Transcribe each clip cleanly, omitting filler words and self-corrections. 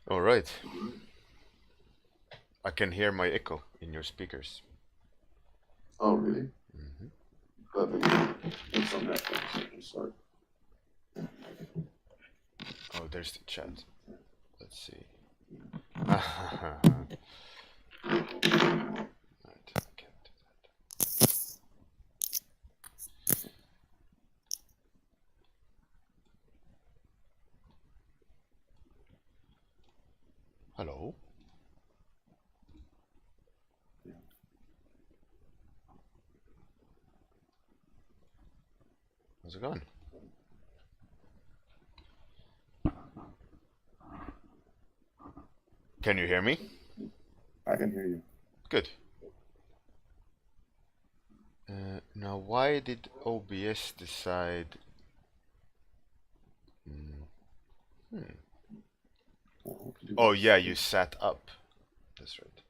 All right. I can hear my echo in your speakers. Oh, really? Hmm. Perfect. Put some headphones. I can start. Oh, there's the chat. Let's see. Right, I can't do that. Hello. How's it going? Can you hear me? I can hear you. Good. Now, why did OBS decide? Hmm. Hmm. Well, hopefully Oh, this yeah, you is- sat up. That's right.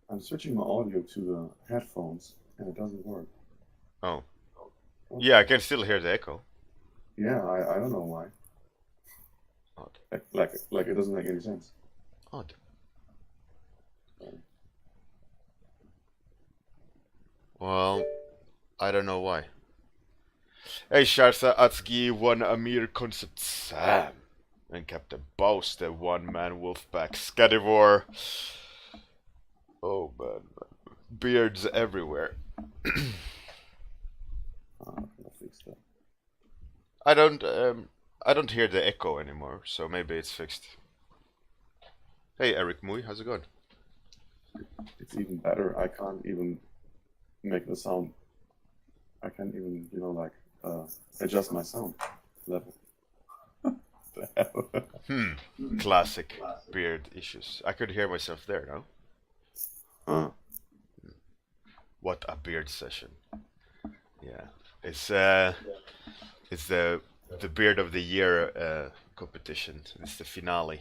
I'm switching my audio to the headphones, and it doesn't work. Oh, What yeah, I the? can still hear the echo. Yeah, I don't know why. Odd. Like it doesn't make any sense. Odd. Well, I don't know why. Hey, Sharsa Atski, one Amir Concept Sam. And Captain Boss, the one man wolfpack Scadivore. Oh man, beards everywhere. I'm gonna fix that. I don't I don't hear the echo anymore, so maybe it's fixed. Hey Eric Mui, how's it going? It's even better. I can't even make the sound. I can't even, adjust my sound level. The hell? Hmm, classic beard issues. I could hear myself there now. Huh. What a beard session. Yeah. It's the beard of the year competition. It's the finale.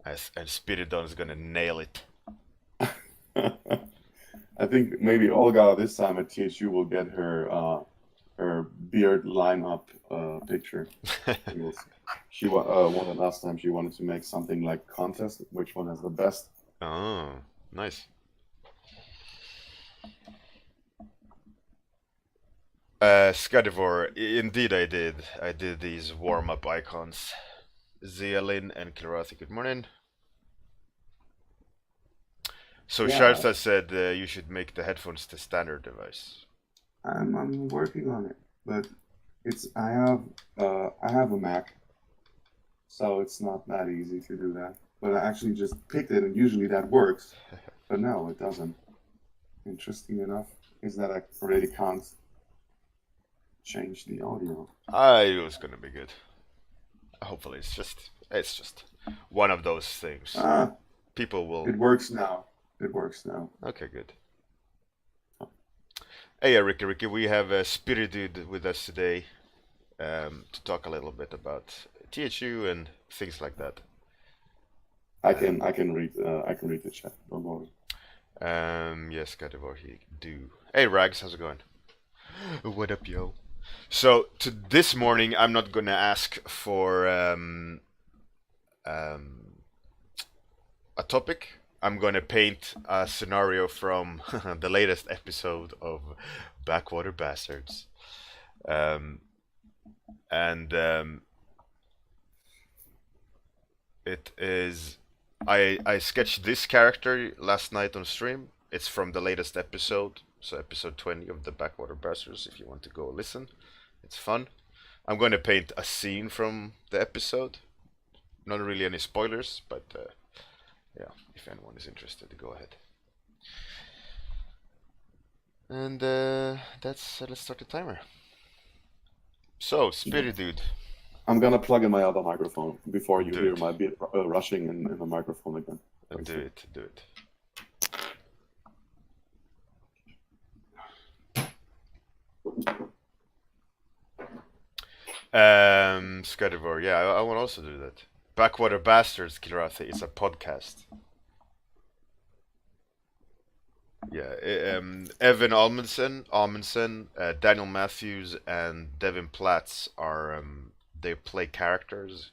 And Spiridon is gonna nail it. I think maybe Olga this time at THU will get her beard lineup picture. We will see. She wanted last time. She wanted to make something like contest, which one has the best. Oh, nice. Scadivore, indeed I did. I did these warm-up icons. Zealin and Kilrathi, good morning. So Yeah, Sharsa said you should make the headphones the standard device. I'm working on it, but it's I have a Mac, so it's not that easy to do that. But I actually just picked it, and usually that works. But no, it doesn't. Interesting enough is that I already can't change the audio. I was gonna be good. Hopefully it's just one of those things. Ah, People will. it works now. It works now. Okay, good. Hey, Ricky, we have Spiridude with us today to talk a little bit about THU and things like that. I can read the chat. Don't worry. Yes, Kadivor, he do. Hey, Rags, how's it going? What up, yo? So, to this morning, I'm not gonna ask for um, a topic. I'm gonna paint a scenario from the latest episode of Backwater Bastards. Um, and it is. I sketched this character last night on stream. It's from the latest episode, so episode 20 of the Backwater Bastards. If you want to go listen, it's fun. I'm going to paint a scene from the episode. Not really any spoilers, but yeah, if anyone is interested, go ahead. And that's let's start the timer. So, Yeah. Spirit Dude, I'm gonna plug in my other microphone before you do hear it, my beat rushing in the microphone again. Wait do for it. it, do it. Scudivore, yeah, I want to also do that. Backwater Bastards, Kilrathi, it's a podcast. Yeah, Evan Amundsen, Daniel Matthews, and Devin Platts are they play characters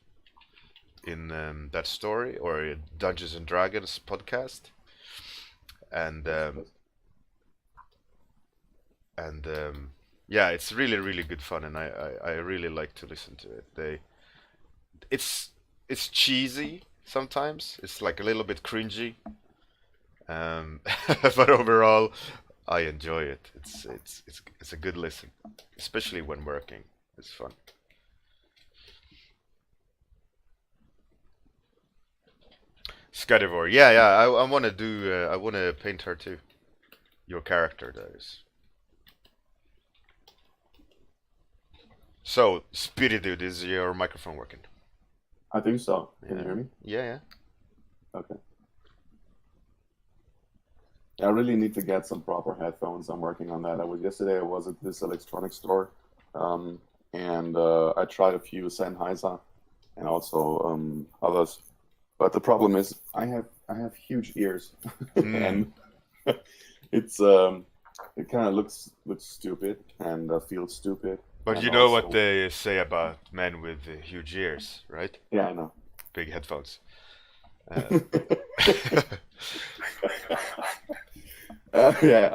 in that story or Dungeons and Dragons podcast, and That's um, and yeah, it's really really good fun, and I really like to listen to it. It's it's cheesy sometimes. It's like a little bit cringy, but overall, I enjoy it. It's a good listen, especially when working. It's fun. Scudivore, yeah, yeah. I want to do. I want to paint her too. Your character, that is. So, Spiridude, is your microphone working? I think so. Can you Yeah, hear me? yeah, yeah. Okay. I really need to get some proper headphones. I'm working on that. I was at this electronics store, um, and I tried a few Sennheiser and also others. But the problem is, I have huge ears, Mm. and it's it kind of looks stupid and feels stupid, But and you know what also they say about men with huge ears, right? yeah, I know. Big headphones. Uh, Yeah,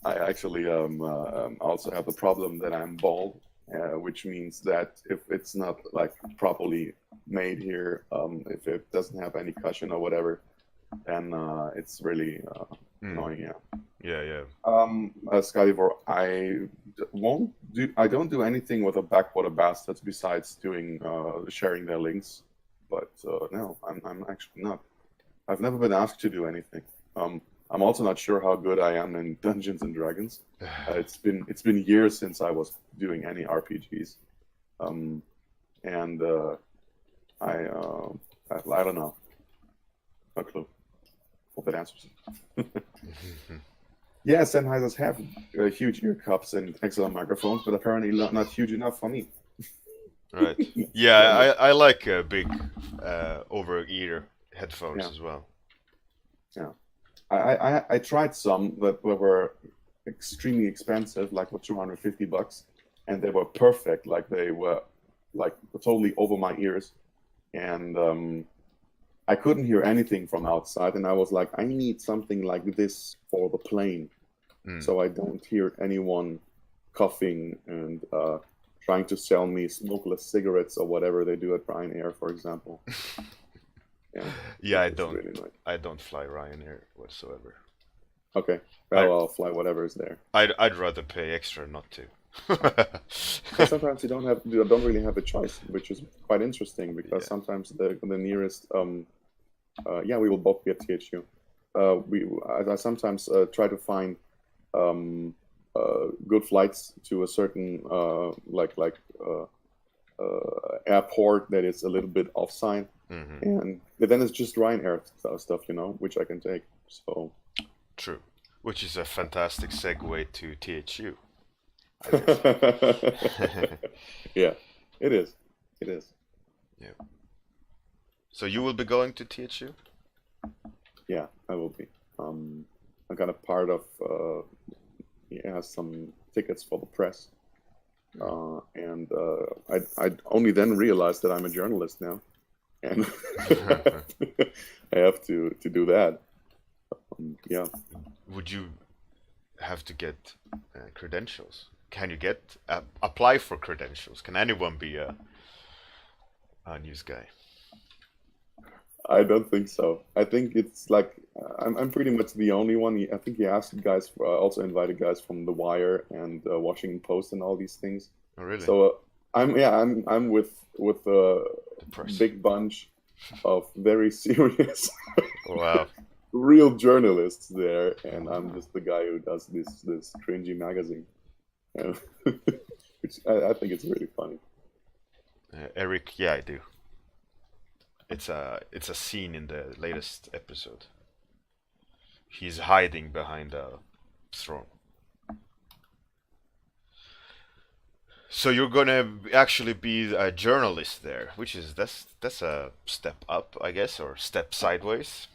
I actually also have the problem that I'm bald, which means that if it's not like properly made here, if it doesn't have any cushion or whatever, then it's really mm, annoying. Yeah. yeah, yeah. Skydivore, I don't do anything with the backwater bastards besides doing sharing their links, but no, I'm actually not. I've never been asked to do anything. I'm also not sure how good I am in Dungeons and Dragons. It's been years since I was doing any RPGs, um, and I, uh, I don't know, no clue. Hope that answers it. Yeah, Sennheisers have huge ear cups and excellent microphones, but apparently not huge enough for me. Right. Yeah, Damn it. I like big over ear headphones Yeah, as well. yeah. I tried some that were extremely expensive, like for 250 bucks, and they were perfect. Like they were like totally over my ears, and I couldn't hear anything from outside. And I was like, I need something like this for the plane, Mm. so I don't hear anyone coughing and trying to sell me smokeless cigarettes or whatever they do at Ryanair, for example. Yeah, Yeah, I it's don't. really annoying. I don't fly Ryanair whatsoever. Okay, I well, I'll fly whatever is there. I'd rather pay extra not Yeah, to. sometimes you don't really have a choice, which is quite interesting because Yeah. sometimes the nearest yeah, we will both be at THU. We I sometimes try to find good flights to a certain airport that is a little bit offside, Hmm. and then it's just Ryanair stuff, which I can take. So True. Which is a fantastic segue to THU, I guess. yeah, it is. It is. Yeah. So you will be going to THU? Yeah, I will be. I got a part of yeah, some tickets for the press, and I only then realized that I'm a journalist now, and I have to do that. Yeah, Would you have to get credentials? Can you get apply for credentials? Can anyone be a news guy? I don't think so. I think it's like I'm pretty much the only one. I think he asked guys, also invited guys from The Wire and Washington Post and all these things. Oh, really? So I'm with a The press. big bunch of very serious, Wow. real journalists there, and I'm just the guy who does this cringy magazine, uh, which I think it's really funny. Eric, yeah, I do. It's a scene in the latest episode. He's hiding behind a throne. So you're gonna actually be a journalist there, which is that's a step up, I guess, or step sideways.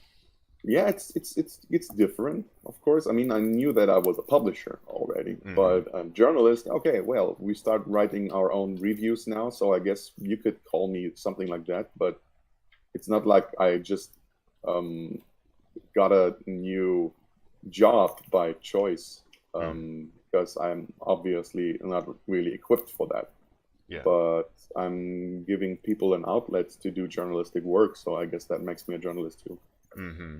Yeah, it's different, of course. I mean, I knew that I was a publisher already, Mm-hmm. but journalist. Okay, well, we start writing our own reviews now, so I guess you could call me something like that. But it's not like I just um, got a new job by choice, Mm. because I'm obviously not really equipped for that. Yeah. But I'm giving people an outlet to do journalistic work, so I guess that makes me a journalist too. Mm-hmm.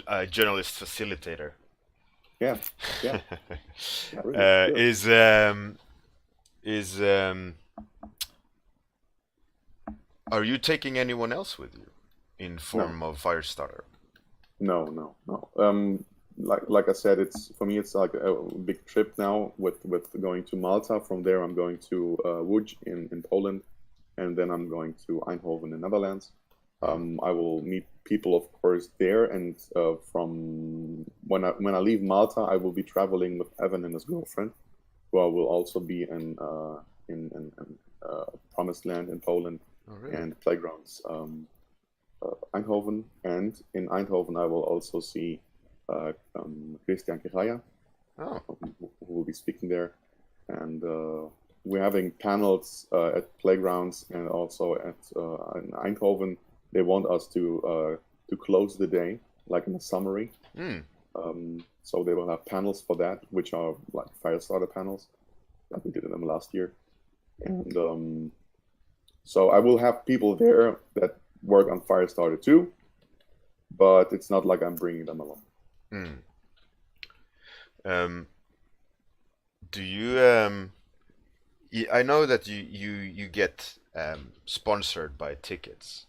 A journalist facilitator. Yeah, yeah, yeah, really, really. Is are you taking anyone else with you in No, form of Firestarter? no, no, no. Like I said, it's for me. It's like a big trip now with going to Malta. From there, I'm going to Łódź in Poland, and then I'm going to Eindhoven in Netherlands. Mm. I will meet people, of course, there, and from when I leave Malta, I will be traveling with Evan and his girlfriend, who I will also be in Promised Land in Poland Oh, really? and playgrounds. Eindhoven, and in Eindhoven I will also see Christian Kiraya, Oh, who will be speaking there, and we're having panels at playgrounds and also at in Eindhoven. They want us to close the day, like in a summary. mm. So they will have panels for that, which are like Firestarter panels, like we did them last year, and so I will have people there that work on Firestarter too, but it's not like I'm bringing them along. Mm. Um, do you I know that you get sponsored by tickets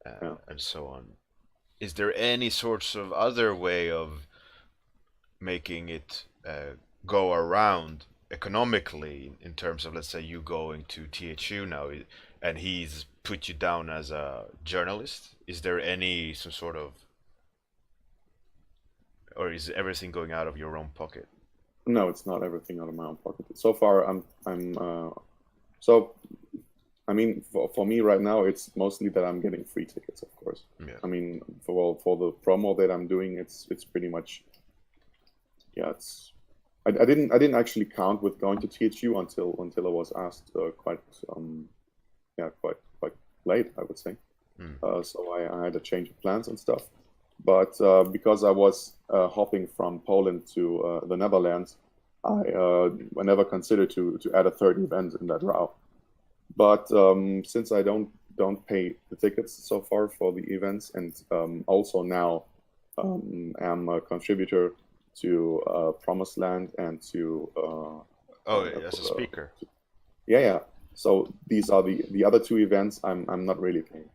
Yeah. and so on. Is there any sorts of other way of making it go around economically in terms of, let's say, you going to THU now and he's put you down as a journalist? Is there any some sort of, or is everything going out of your own pocket? No, it's not everything out of my own pocket. So far, I'm so I mean, for me right now, it's mostly that I'm getting free tickets, of course. Yeah. I mean, for the promo that I'm doing, it's pretty much, yeah. I didn't actually count with going to THU until I was asked quite yeah, quite late, I would say. Mm. So I had a change of plans and stuff. But because I was hopping from Poland to the Netherlands, I never considered to add a third event in that route. But since I don't pay the tickets so far for the events, and also now am a contributor to Promised Land and to Oh, as a speaker. yeah, yeah. So these are the other two events I'm not really paying.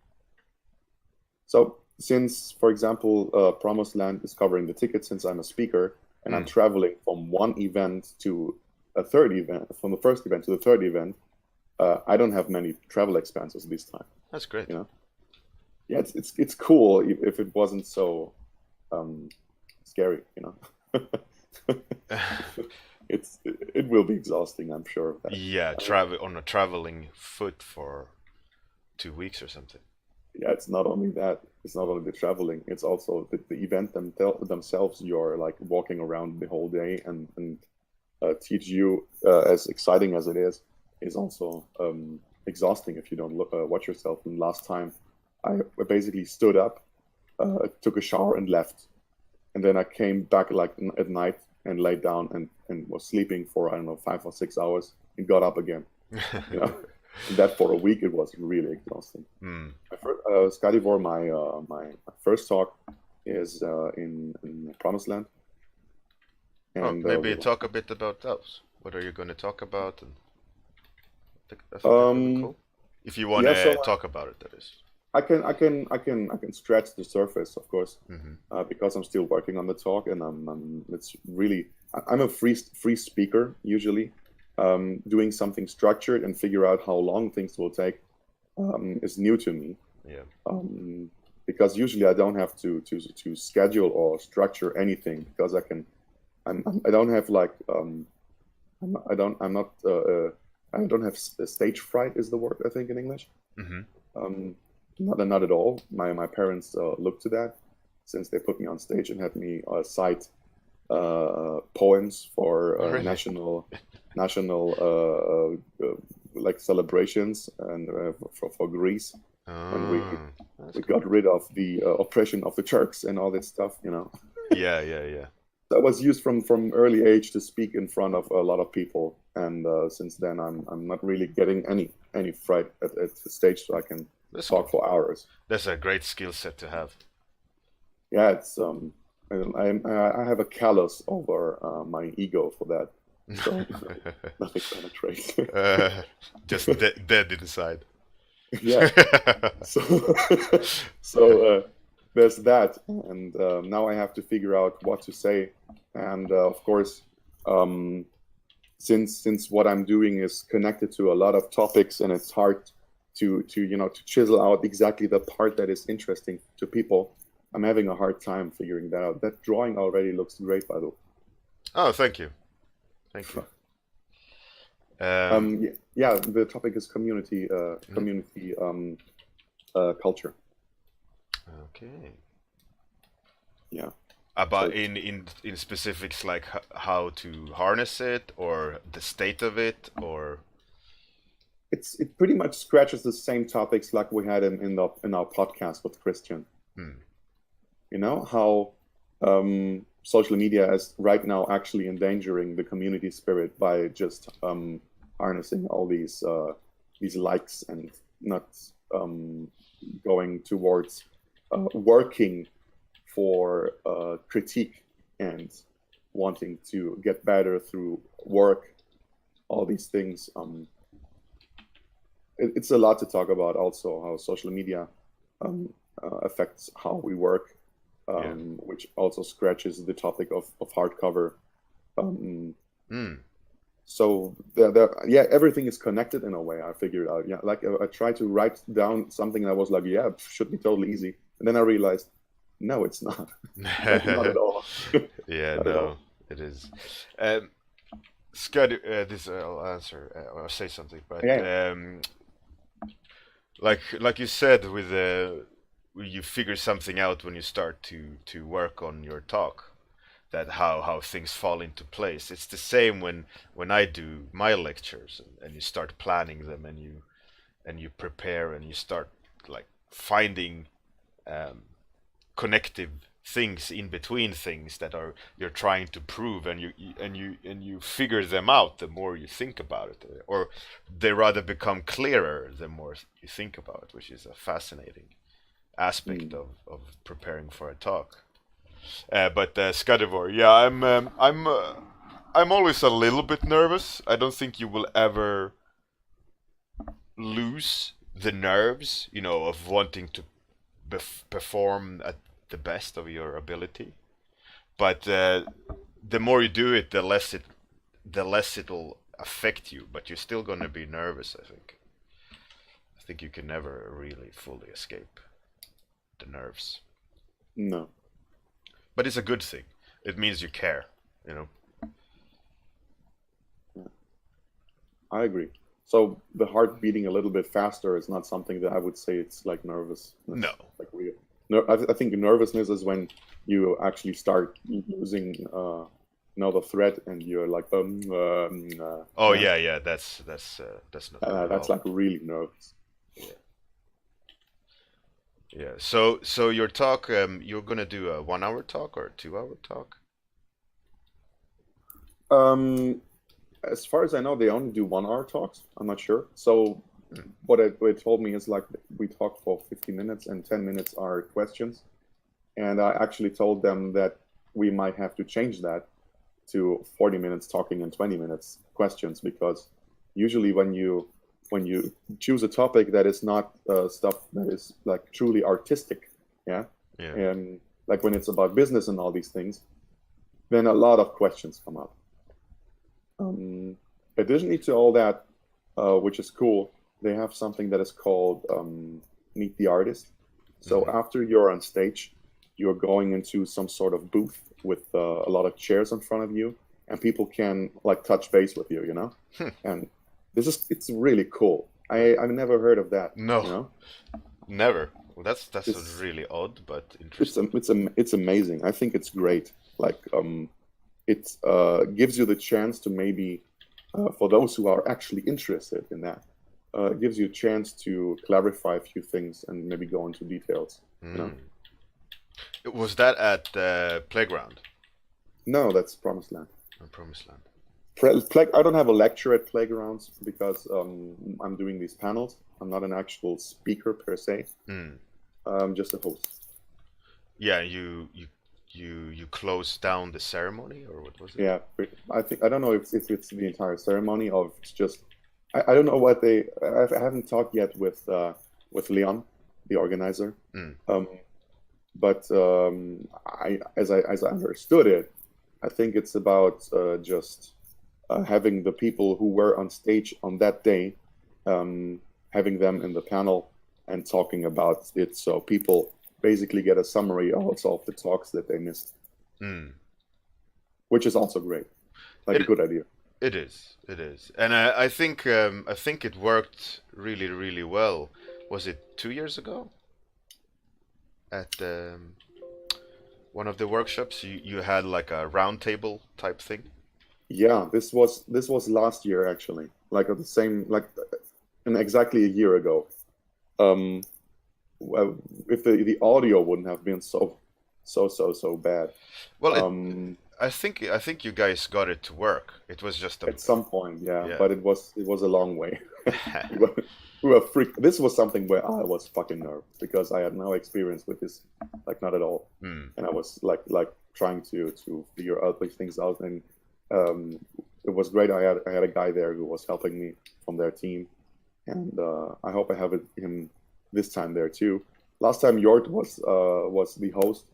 So since, for example, Promised Land is covering the tickets since I'm a speaker and I'm Mm. traveling from one event to a third event, from the first event to the third event, I don't have many travel expenses this time. That's great. You know, yeah, it's cool if it wasn't so um, scary. You know, it will be exhausting. I'm sure of that. Yeah, travel on a traveling foot for 2 weeks or something. Yeah, it's not only that. It's not only the traveling. It's also the event themselves. You're like walking around the whole day, and teach you as exciting as it is also exhausting if you don't watch yourself. And last time, I basically stood up, took a shower, and left. And then I came back like at night and laid down and was sleeping for, I don't know, 5 or 6 hours and got up again. You know, and that for a week it was really exhausting. Mm. Scottivore, my first talk is in Promised Land, Oh, and maybe talk a bit about those. What are you going to talk about? And I think that would be um, cool. If you want yeah. So to talk about it, that is. I can stretch the surface, of course, Mm-hmm. because I'm still working on the talk, and it's really I'm a free speaker usually. Doing something structured and figure out how long things will take is new to me, Yeah. because usually I don't have to schedule or structure anything because I don't have like I'm not I don't have stage fright is the word I think in English. Mm-hmm. Um, not at all. My parents look to that, since they put me on stage and had me cite poems for Really? national like celebrations and for Greece when Oh, that's we cool. got rid of the oppression of the Turks and all that stuff, you know. Yeah, yeah, yeah. That was used from early age to speak in front of a lot of people, and since then I'm not really getting any fright at the stage, so I can That's talk cool. for hours. That's a great skill set to have. Yeah, it's I have a callus over my ego for that, so nothing penetrates. uh, just dead inside. Yeah, so so there's that, and now I have to figure out what to say, and of course, um, since what I'm doing is connected to a lot of topics, and it's hard to to chisel out exactly the part that is interesting to people. I'm having a hard time figuring that out. That drawing already looks great, by the way. Oh, thank you. Thank you. Um, Yeah, yeah, the topic is mm, community culture. okay. Yeah, so About in specifics like how to harness it or the state of it or it pretty much scratches the same topics like we had in our podcast with Christian. hmm, You know how social media is right now actually endangering the community spirit by just harnessing all these likes and not going towards working for critique and wanting to get better through work. All these things. It's a lot to talk about. Also, how social media affects how we work, yeah. which also scratches the topic of hardcover. Um, Hmm. so yeah, everything is connected in a way. I figured out. Yeah, like I tried to write down something that was like, yeah, should be totally easy, and then I realized, no, it's not. Like not at all. Yeah, Not at no, all. it is. Um, Scott, this I'll answer or say something, but Yeah. like you said, with you figure something out when you start to work on your talk. That how things fall into place. It's the same when I do my lectures and you start planning them and you prepare and you start like finding um, connective things in between things that are you're trying to prove and you figure them out the more you think about it or they rather become clearer the more you think about it, which is a fascinating aspect Mm. of preparing for a talk. But Scudivore, yeah, I'm always a little bit nervous. I don't think you will ever lose the nerves, you know, of wanting to perform at the best of your ability. But the more you do it, the less it'll affect you. But you're still gonna be nervous. I think. I think you can never really fully escape the nerves. No, But it's a good thing. It means you care. You know. I agree. So the heart beating a little bit faster is not something that I would say it's like No. nervousness. Like real. No, I think nervousness is when you actually start losing, the thread, and you're like, Oh yeah, yeah, yeah. That's not good at that's all. like really nervous. Yeah, yeah. So your talk, you're gonna do a 1 hour talk or a 2 hour talk? Um, as far as I know, they only do 1 hour talks. I'm not sure. So Hmm. what it told me is like we talk for 50 minutes and 10 minutes are questions. And I actually told them that we might have to change that to 40 minutes talking and 20 minutes questions, because usually when you choose a topic that is not stuff that is like truly artistic, yeah, Yeah. and like when it's about business and all these things, then a lot of questions come up. um, Additionally to all that, which is cool, they have something that is called meet the artist. So Hmm. after you're on stage, you're going into some sort of booth with a lot of chairs in front of you, and people can like touch base with you, you know. And it's really cool. I've never heard of that, No, you know. never. Well, that's It's really odd but it's interesting. it's amazing. I think it's great. Like it gives you the chance to maybe for those who are actually interested in that, it gives you a chance to clarify a few things and maybe go into details. You know? Mm. Was that at the playground? No, that's Promised Land. Promised Land. I don't have a lecture at Playgrounds because I'm doing these panels. I'm not an actual speaker per se. Mm. I'm just a host. Yeah, you closed down the ceremony, or what was it? Yeah, I think I don't know if it's the entire ceremony or if it's just I don't know what I haven't talked yet with Leon, the organizer. Mm. Um, but I as I understood it, I think it's about just having the people who were on stage on that day, having them in the panel and talking about it, so people basically get a summary also of the talks that they missed, Mm. which is also great, like a It good idea. it is, and I think it worked really really well. Was it 2 years ago at one of the workshops? You had like a round table type thing. Yeah, this was last year actually, like at the same like in exactly a year ago. Um, well, if the audio wouldn't have been so bad, Well, um, I think you guys got it to work. It was just a at some point, yeah, yeah. but it was a long way. we were, we were freak. This was something where I was fucking nervous because I had no experience with this, like not at all, Mm. and I was like trying to figure out these things out, and um, it was great. I had a guy there who was helping me from their team, and I hope I have him this time there too. Last time Jort was the host.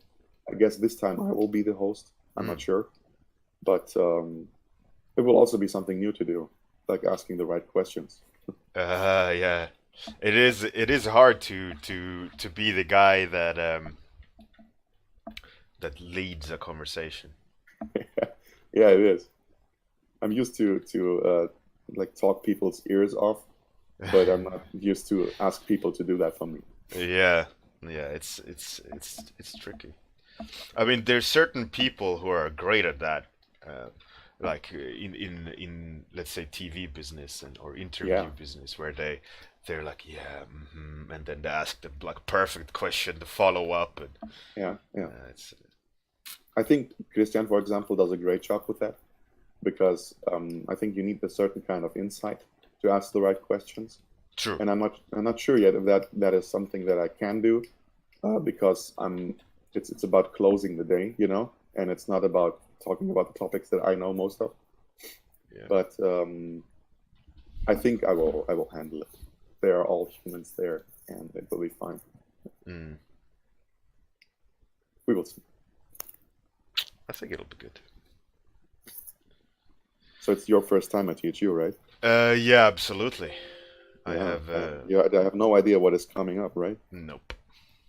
I guess this time I will be the host. I'm not Mm. sure, but it will also be something new to do, like asking the right questions. Yeah. It is hard to be the guy that leads a conversation. Yeah, it is. I'm used to like talk people's ears off, but I'm not used to ask people to do that for me. Yeah. Yeah, it's tricky. I mean, there's certain people who are great at that. Uh, like in let's say TV business and or interview Yeah, business where they're like yeah and then they ask the like perfect question to follow up and yeah, yeah. it's I think Christian, for example, does a great job with that because I think you need a certain kind of insight to ask the right questions. true. And I'm not sure yet if that is something that I can do because it's about closing the day, you know, and it's not about talking about the topics that I know most of. Yeah. But I think I will handle it. They are all humans there, and it will be fine. Mm. We will see. I think it'll be good. So it's your first time at THU, right? Yeah, absolutely. I Yeah, have yeah. I have no idea what is coming up, right? nope.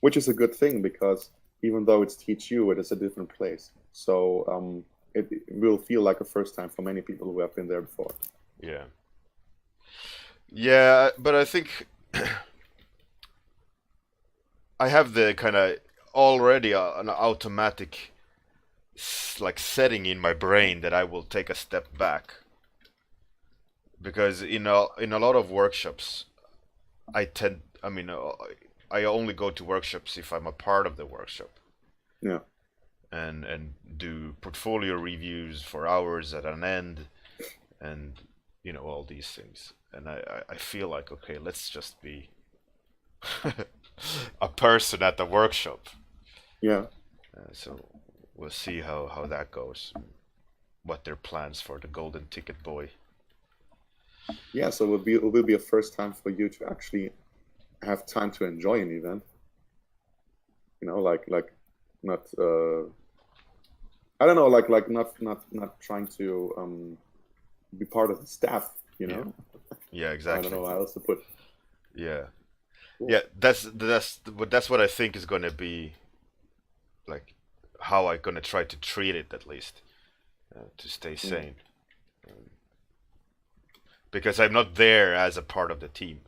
Which is a good thing because even though it's THU, it is a different place. So it will feel like a first time for many people who have been there before. Yeah. Yeah, but I think I have the kind of already an automatic like setting in my brain that I will take a step back because in a lot of workshops I mean I only go to workshops if I'm a part of the workshop Yeah, and do portfolio reviews for hours at an end and all these things and I feel like okay let's just be a person at the workshop. yeah, So we'll see how that goes. What their plans for the golden ticket boy. yeah. So it will be a first time for you to actually have time to enjoy an event. You know, like not I don't know, like not trying to be part of the staff. You Yeah, know, yeah, I don't exactly. know how else to put. Yeah, Cool. yeah. That's what I think is gonna be like how I'm gonna try to treat it at least to stay Mm, sane because I'm not there as a part of the team,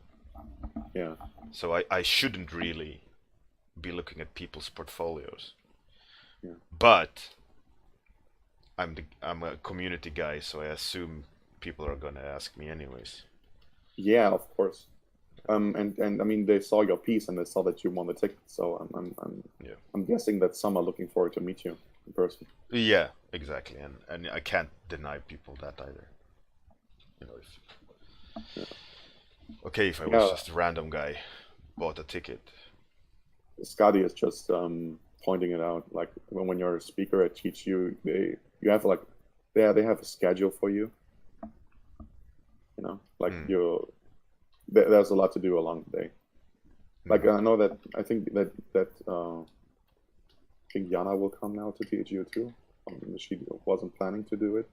yeah, so I shouldn't really. be looking at people's portfolios. Yeah. But I'm a community guy, so I assume people are gonna ask me anyways. Yeah, of course. And I mean, they saw your piece and they saw that you won the ticket. So Yeah. I'm guessing that some are looking forward to meet you in person. Yeah, exactly, and I can't deny people that either. You know, if okay, if I was Yeah, just a random guy, bought a ticket. Scotty is just pointing it out. Like when you're a speaker at THU, you have like they have a schedule for you. You know, like Mm. there's a lot to do along the day. Like Mm. I know that I think that I think Yana will come now to THU too. She wasn't planning to do it,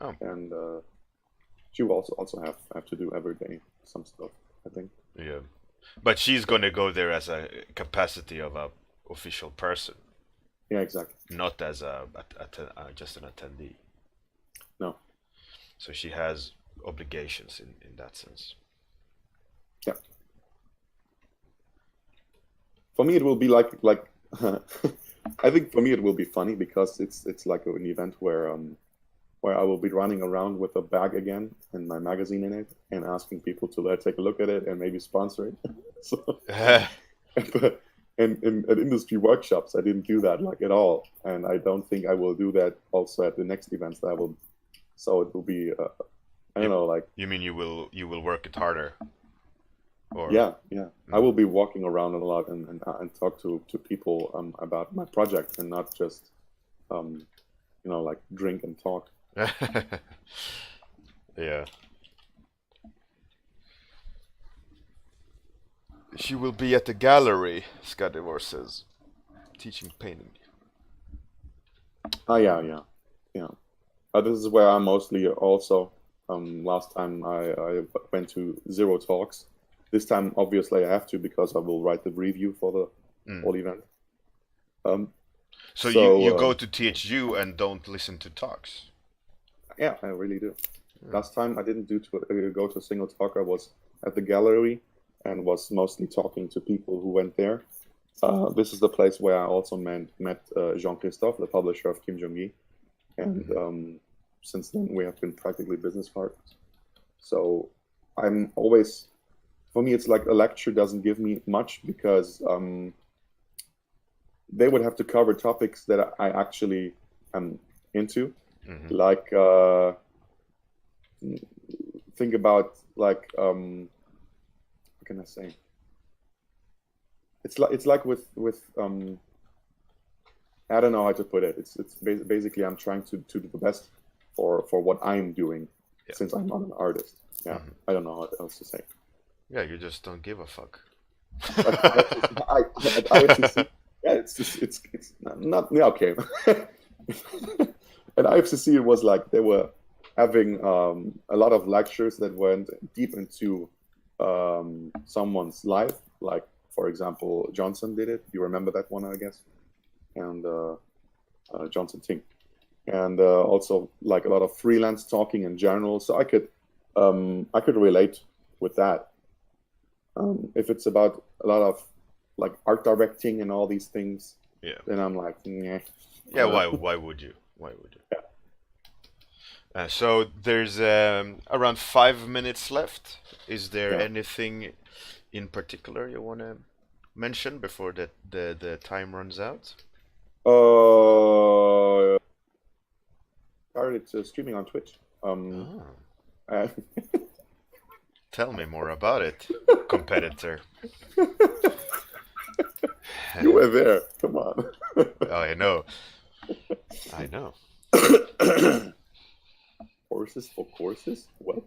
Oh, and she will also have to do every day some stuff. I think. yeah, but she's gonna go there as a capacity of a official person, Yeah, exactly. not as just an attendee. No. So she has obligations in that sense. Yeah. For me, it will be like I think for me it will be funny because it's like an event where I will be running around with a bag again and my magazine in it and asking people to take a look at it and maybe sponsor it. So, but at industry workshops, I didn't do that like at all, and I don't think I will do that also at the next events that I will. So it will be I don't know, like You mean you will work it harder, or yeah, I will be walking around a lot and talk to people about my project and not just like drink and talk. yeah. She will be at the gallery, Skadivor says, teaching painting. Oh yeah. This is where I mostly also. Last time I went to zero talks. This time, obviously, I have to because I will write the review for the whole event. So So you go to THU and don't listen to talks. yeah, I really do. Last time I didn't go to a single talk. I was at the gallery and was mostly talking to people who went there. This is the place where I also met Jean-Christophe, the publisher of Kim Jong-gi, and since then we have been practically business partners. So I'm always, for me, it's like a lecture doesn't give me much because they would have to cover topics that I actually am into, like think about like what can I say? It's like with I don't know how to put it. It's basically I'm trying to do the best for what I'm doing, since I'm not an artist. Yeah, I don't know what else to say. Yeah, you just don't give a fuck. At IFCC, yeah, it's not yeah, okay. At IFCC, it was like they were having a lot of lectures that went deep into someone's life. Like, for example, Johnson did it. You remember that one, I guess, and Johnson Ting, and also like a lot of freelance talking in general. So I could relate with that. If it's about a lot of like art directing and all these things, then I'm like, yeah. Yeah, why would you? Why would you? Yeah. So there's around 5 minutes left. Is there anything in particular you want to mention before the time runs out? Started streaming on Twitch. Tell me more about it, competitor. You were there. Come on. Oh, I know. I know. Horses for courses? What?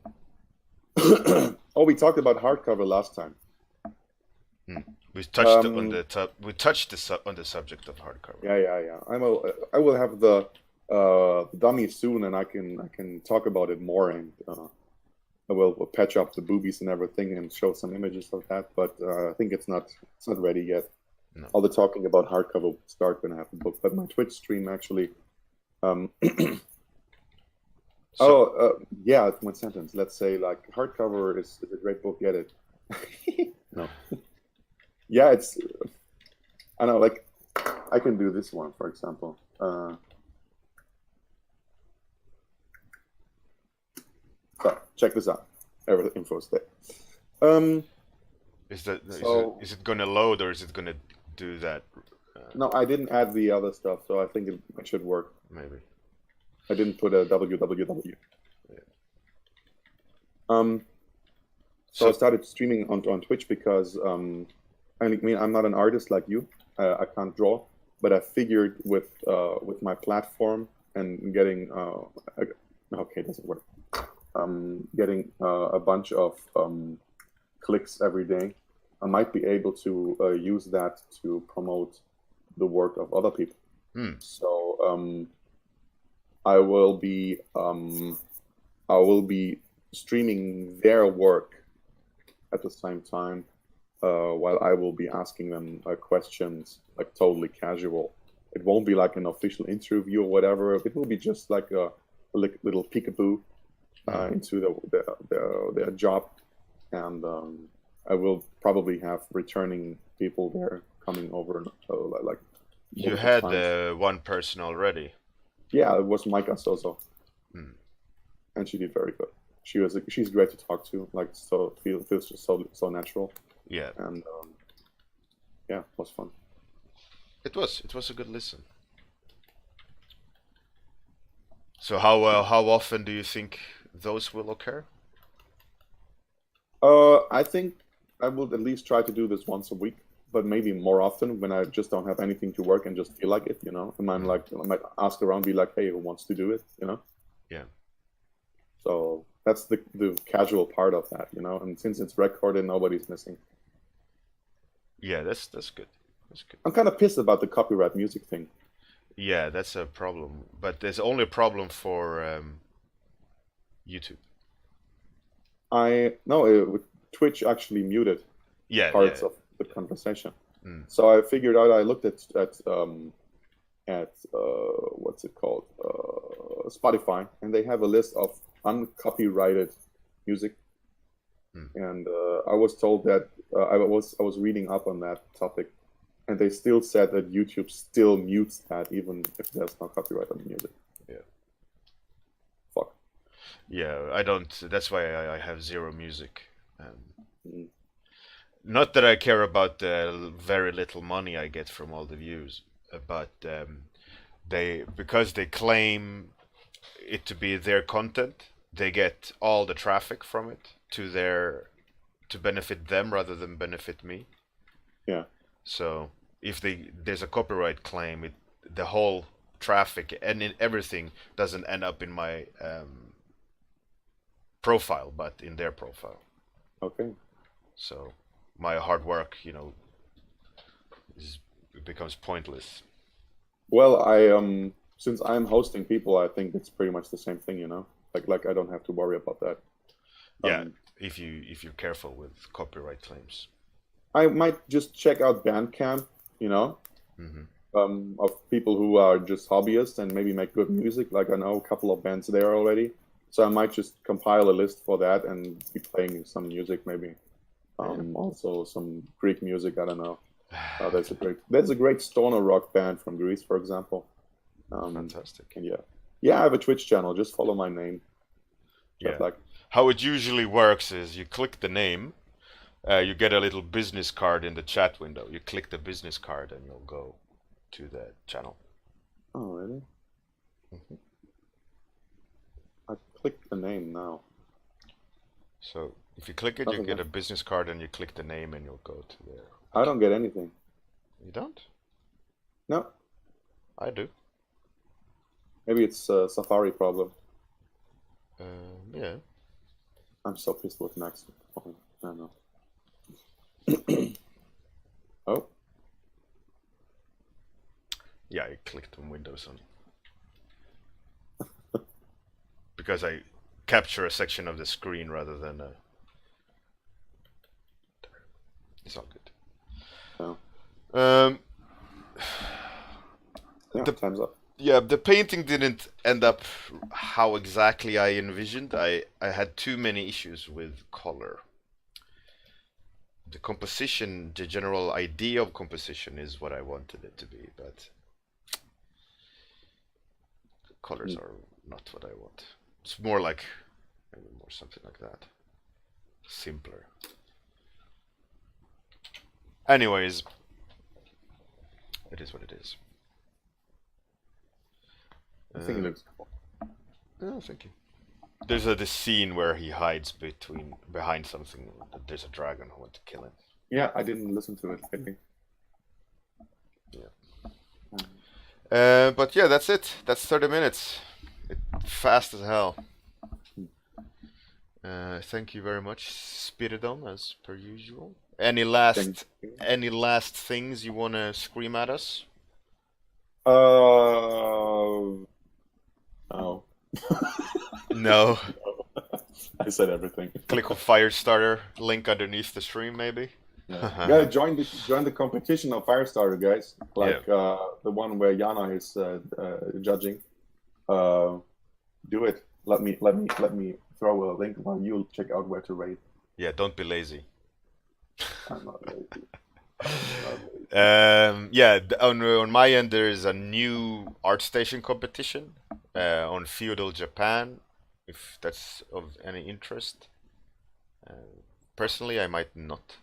Oh, we talked about hardcover last time. We touched on the subject of hardcover. Yeah. I will have the dummy soon, and I can talk about it more, and I will patch up the boobies and everything and show some images of that. But I think it's not ready yet. No. All the talking about hardcover will start when I have the book. But my Twitch stream actually. Yeah, it's one sentence. Let's say like hardcover is a great book. Get it? No. Yeah, I know, like, I can do this one, for example. So check this out. Every info's there. So is it gonna load or is it gonna do that? No, I didn't add the other stuff, so I think it should work. Maybe. I didn't put a www. Yeah. So I started streaming on Twitch because I mean I'm not an artist like you. I can't draw, but I figured with my platform and getting okay, it doesn't work. Getting a bunch of clicks every day, I might be able to use that to promote the work of other people. So I will be streaming their work at the same time, while I will be asking them questions, like totally casual. It won't be like an official interview or whatever. It will be just like a little peekaboo into their job, and I will probably have returning people there coming over, like. You had one person already. Yeah, it was Micah Soso, and she did very good. She's great to talk to. Like, so feels just so natural. Yeah, and yeah, it was fun. It was a good listen. So how often do you think those will occur? I think I will at least try to do this once a week, but maybe more often when I just don't have anything to work and just feel like it, you know. And I'm like, I might ask around, be like, hey, who wants to do it, you know? Yeah. So that's the casual part of that, you know. And since it's recorded, nobody's missing. Yeah, that's good. That's good. I'm kind of pissed about the copyright music thing. Yeah, that's a problem. But there's only a problem for YouTube. With Twitch actually muted parts of the conversation. So I figured out. I looked at what's it called, Spotify, and they have a list of uncopyrighted music. And I was told that I was reading up on that topic, and they still said that YouTube still mutes that even if there's no copyright on the music. Yeah. Fuck. Yeah, I don't. That's why I have zero music. Not that I care about the very little money I get from all the views, but because they claim it to be their content, they get all the traffic from it to benefit them rather than benefit me. Yeah. So if there's a copyright claim, the whole traffic and everything doesn't end up in my profile, but in their profile. Okay. So my hard work, it becomes pointless. Well, since I'm hosting people, I think it's pretty much the same thing, you know. Like I don't have to worry about that. Yeah, if you're careful with copyright claims. I might just check out Bandcamp, you know, of people who are just hobbyists and maybe make good music. Like I know a couple of bands there already, so I might just compile a list for that and be playing some music maybe. Also some Greek music. I don't know. There's a great stoner rock band from Greece, for example. Fantastic. And yeah, I have a Twitch channel. Just follow my name. Yeah. How it usually works is you click the name, you get a little business card in the chat window. You click the business card and you'll go to the channel. Oh, really? I clicked the name now. So if you click it, you get a business card, and you click the name, and you'll go to there. I don't get anything. You don't? No. I do. Maybe it's a Safari problem. Yeah. I'm so pissed with Max. I don't know. Oh. Yeah, I clicked on Windows on because I capture a section of the screen rather than it's all good. Oh. Yeah, time's up. Yeah, the painting didn't end up how exactly I envisioned. I had too many issues with color. the composition, the general idea of composition is what I wanted it to be, but the colors are not what I want. It's more like, maybe more something like that. Simpler. Anyways, it is what it is. I think it looks cool. Oh, thank you. There's this scene where he hides behind something. There's a dragon who wants to kill him. Yeah, I didn't listen to it, I think. Yeah. But yeah, that's it. That's 30 minutes. Fast as hell. Thank you very much, Spiridon, as per usual. Any last things you wanna scream at us? Oh. No. I said everything. Click on Firestarter link underneath the stream, maybe. Yeah. Yeah, join the competition of Firestarter, guys. Like the one where Yana is judging. Do it. Let me throw a link while you check out where to rate. Yeah, don't be lazy. I'm not lazy. Yeah, on my end there is a new ArtStation competition on feudal Japan, if that's of any interest. Personally, I might not.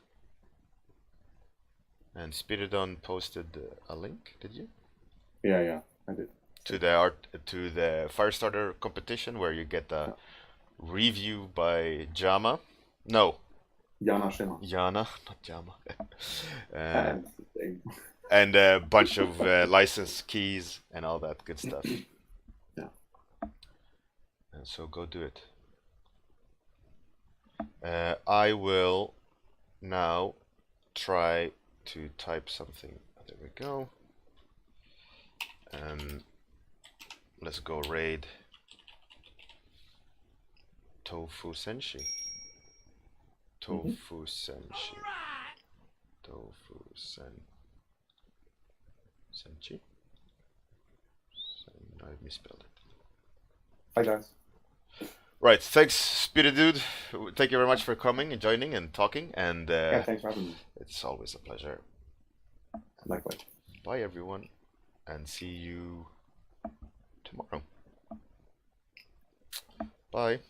And Spiridon posted a link. Did you? Yeah, I did. To the Firestarter competition, where you get a review by Jama. No. Yana Shima. Yana, not Jama. And a bunch of license keys and all that good stuff. Yeah. And so go do it. I will now try to type something. There we go. Let's go raid Tofu Senshi. Tofu Senshi. Tofu Senshi. I misspelled it. Hi guys. Right, thanks Spiridude. Thank you very much for coming and joining and talking. And yeah, thanks for having me. It's always a pleasure. Likewise. Bye everyone, and see you tomorrow. Bye.